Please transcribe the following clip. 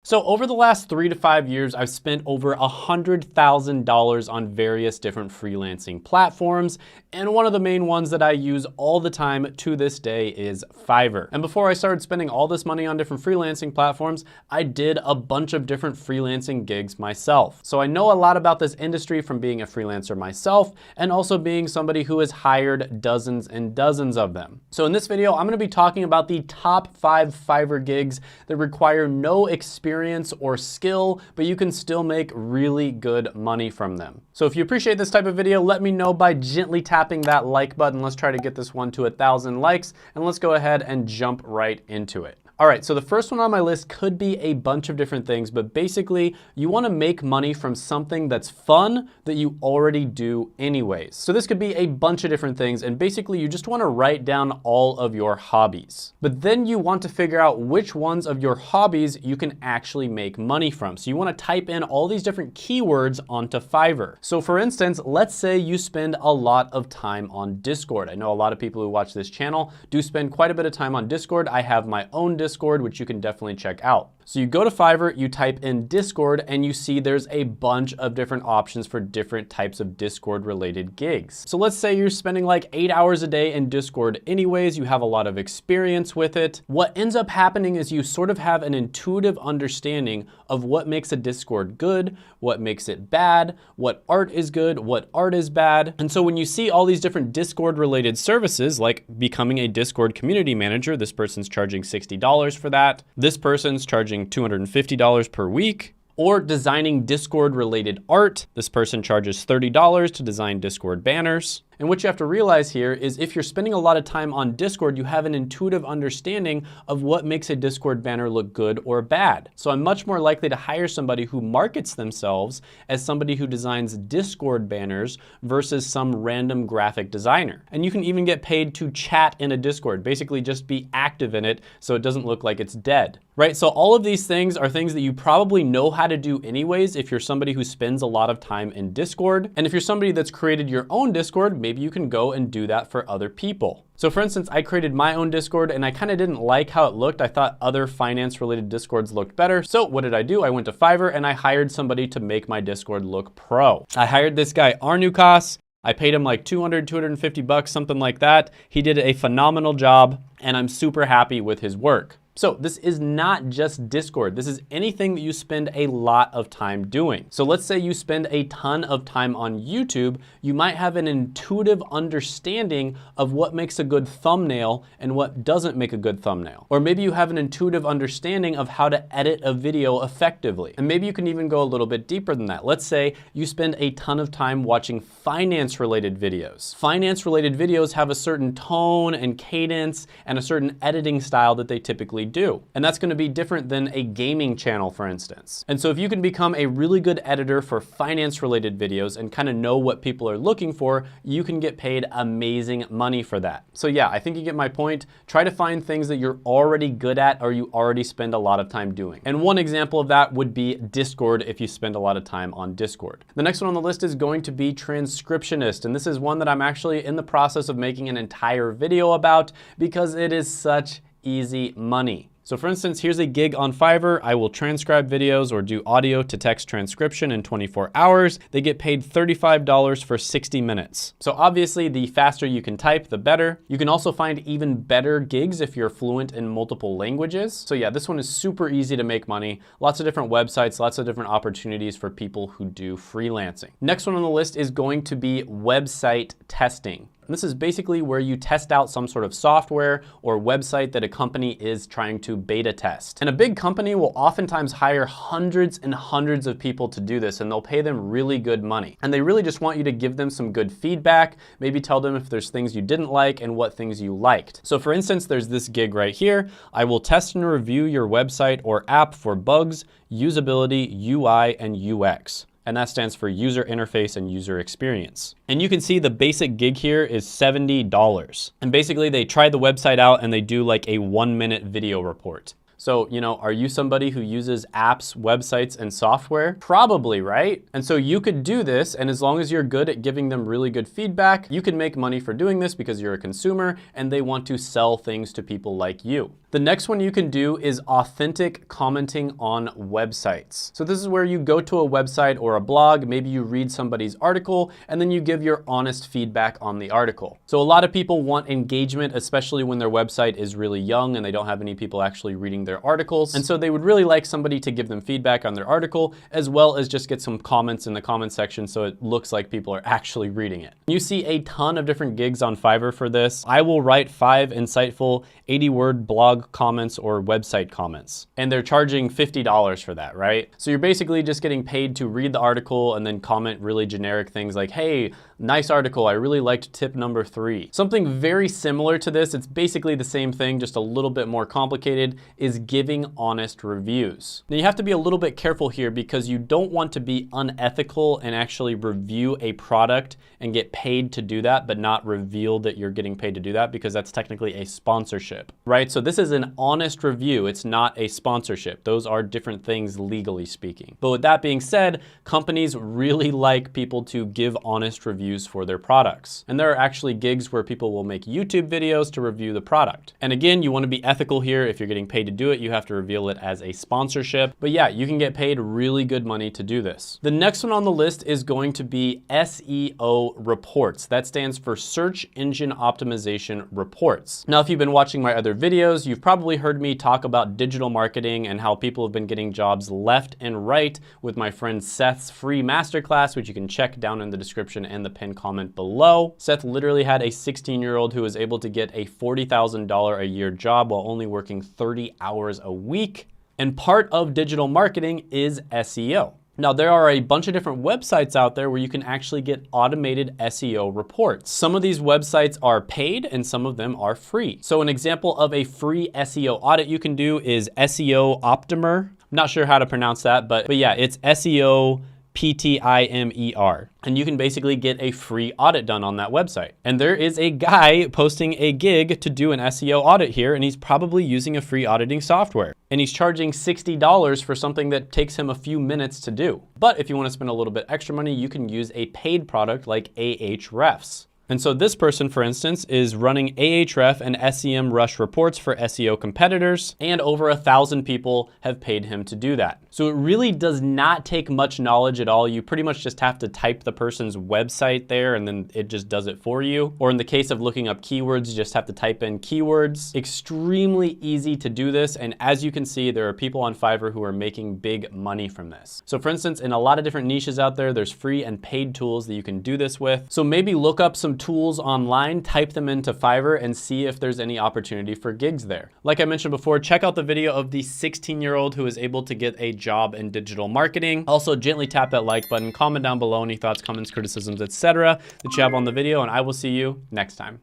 So over the last 3 to 5 years, I've spent over $100,000 on various different freelancing platforms. And one of the main ones that I use all the time to this day is Fiverr. And before I started spending all this money on different freelancing platforms, I did a bunch of different freelancing gigs myself. So I know a lot about this industry from being a freelancer myself and also being somebody who has hired dozens and dozens of them. So in this video, I'm gonna be talking about the top 5 Fiverr gigs that require no experience or skill, but you can still make really good money from them. So if you appreciate this type of video, let me know by gently tapping that like button. Let's try to get this one to 1,000 likes, and let's go ahead and jump right into it. All right, so the first one on my list could be a bunch of different things, but basically you wanna make money from something that's fun that you already do anyways. So this could be a bunch of different things, and basically you just wanna write down all of your hobbies. But then you want to figure out which ones of your hobbies you can actually make money from. So you wanna type in all these different keywords onto Fiverr. So for instance, let's say you spend a lot of time on Discord. I know a lot of people who watch this channel do spend quite a bit of time on Discord. I have my own Discord, which you can definitely check out. So you go to Fiverr, you type in Discord, and you see there's a bunch of different options for different types of Discord related gigs. So let's say you're spending like 8 hours a day in Discord anyways, you have a lot of experience with it. What ends up happening is you sort of have an intuitive understanding of what makes a Discord good, what makes it bad, what art is good, what art is bad. And so when you see all these different Discord related services, like becoming a Discord community manager, this person's charging $60 for that. This person's charging $250 per week. Or designing Discord related art. This person charges $30 to design Discord banners. And what you have to realize here is if you're spending a lot of time on Discord, you have an intuitive understanding of what makes a Discord banner look good or bad. So I'm much more likely to hire somebody who markets themselves as somebody who designs Discord banners versus some random graphic designer. And you can even get paid to chat in a Discord, basically just be active in it so it doesn't look like it's dead. Right, so all of these things are things that you probably know how to do anyways if you're somebody who spends a lot of time in Discord. And if you're somebody that's created your own Discord, maybe you can go and do that for other people. So for instance, I created my own Discord and I kind of didn't like how it looked. I thought other finance related Discords looked better. So what did I do? I went to Fiverr and I hired somebody to make my Discord look pro. I hired this guy, Arnukas. I paid him like $250, something like that. He did a phenomenal job and I'm super happy with his work. So this is not just Discord. This is anything that you spend a lot of time doing. So let's say you spend a ton of time on YouTube, you might have an intuitive understanding of what makes a good thumbnail and what doesn't make a good thumbnail. Or maybe you have an intuitive understanding of how to edit a video effectively. And maybe you can even go a little bit deeper than that. Let's say you spend a ton of time watching finance related videos. Finance related videos have a certain tone and cadence and a certain editing style that they typically do. And that's going to be different than a gaming channel, for instance. And so if you can become a really good editor for finance related videos and kind of know what people are looking for, you can get paid amazing money for that. So yeah, I think you get my point. Try to find things that you're already good at or you already spend a lot of time doing. And one example of that would be Discord if you spend a lot of time on Discord. The next one on the list is going to be transcriptionist. And this is one that I'm actually in the process of making an entire video about because it is such easy money. So for instance, here's a gig on Fiverr. I will transcribe videos or do audio to text transcription in 24 hours. They get paid $35 for 60 minutes. So obviously the faster you can type, the better. You can also find even better gigs if you're fluent in multiple languages. So yeah, this one is super easy to make money. Lots of different websites, lots of different opportunities for people who do freelancing. Next one on the list is going to be website testing. And this is basically where you test out some sort of software or website that a company is trying to beta test. And a big company will oftentimes hire hundreds and hundreds of people to do this, and they'll pay them really good money. And they really just want you to give them some good feedback, maybe tell them if there's things you didn't like and what things you liked. So for instance, there's this gig right here. I will test and review your website or app for bugs, usability, UI, and UX. And that stands for user interface and user experience. And you can see the basic gig here is $70. And basically they try the website out and they do like a 1-minute video report. So, you know, are you somebody who uses apps, websites, and software? Probably, right? And so you could do this, and as long as you're good at giving them really good feedback, you can make money for doing this because you're a consumer and they want to sell things to people like you. The next one you can do is authentic commenting on websites. So this is where you go to a website or a blog, maybe you read somebody's article, and then you give your honest feedback on the article. So a lot of people want engagement, especially when their website is really young and they don't have any people actually reading their articles. And so they would really like somebody to give them feedback on their article, as well as just get some comments in the comment section so it looks like people are actually reading it. You see a ton of different gigs on Fiverr for this. I will write 5 insightful 80-word blog comments or website comments, and they're charging $50 for that, right? So you're basically just getting paid to read the article and then comment really generic things like, hey, nice article, I really liked tip number 3. Something very similar to this, it's basically the same thing, just a little bit more complicated, is giving honest reviews. Now you have to be a little bit careful here because you don't want to be unethical and actually review a product and get paid to do that, but not reveal that you're getting paid to do that, because that's technically a sponsorship, right? So this is an honest review, it's not a sponsorship. Those are different things legally speaking. But with that being said, companies really like people to give honest reviews for their products. And there are actually gigs where people will make YouTube videos to review the product. And again, you want to be ethical here. If you're getting paid to do it, you have to reveal it as a sponsorship. But yeah, you can get paid really good money to do this. The next one on the list is going to be SEO reports. That stands for Search Engine Optimization Reports. Now, if you've been watching my other videos, you've probably heard me talk about digital marketing and how people have been getting jobs left and right with my friend Seth's free masterclass, which you can check down in the description and the pinned comment below. Seth literally had a 16-year-old who was able to get a $40,000 a year job while only working 30 hours a week. And part of digital marketing is SEO. Now, there are a bunch of different websites out there where you can actually get automated SEO reports. Some of these websites are paid and some of them are free. So an example of a free SEO audit you can do is SEO Optimer. I'm not sure how to pronounce that, but yeah, it's SEO PTIMER. And you can basically get a free audit done on that website. And there is a guy posting a gig to do an SEO audit here, and he's probably using a free auditing software. And he's charging $60 for something that takes him a few minutes to do. But if you want to spend a little bit extra money, you can use a paid product like Ahrefs. And so this person, for instance, is running Ahref and SEMrush reports for SEO competitors, and over 1,000 people have paid him to do that. So it really does not take much knowledge at all. You pretty much just have to type the person's website there and then it just does it for you. Or in the case of looking up keywords, you just have to type in keywords. Extremely easy to do this. And as you can see, there are people on Fiverr who are making big money from this. So for instance, in a lot of different niches out there, there's free and paid tools that you can do this with. So maybe look up some tools online, type them into Fiverr and see if there's any opportunity for gigs there. Like I mentioned before, check out the video of the 16-year-old who was able to get a job in digital marketing. Also, gently tap that like button, comment down below any thoughts, comments, criticisms, etc. that you have on the video, and I will see you next time.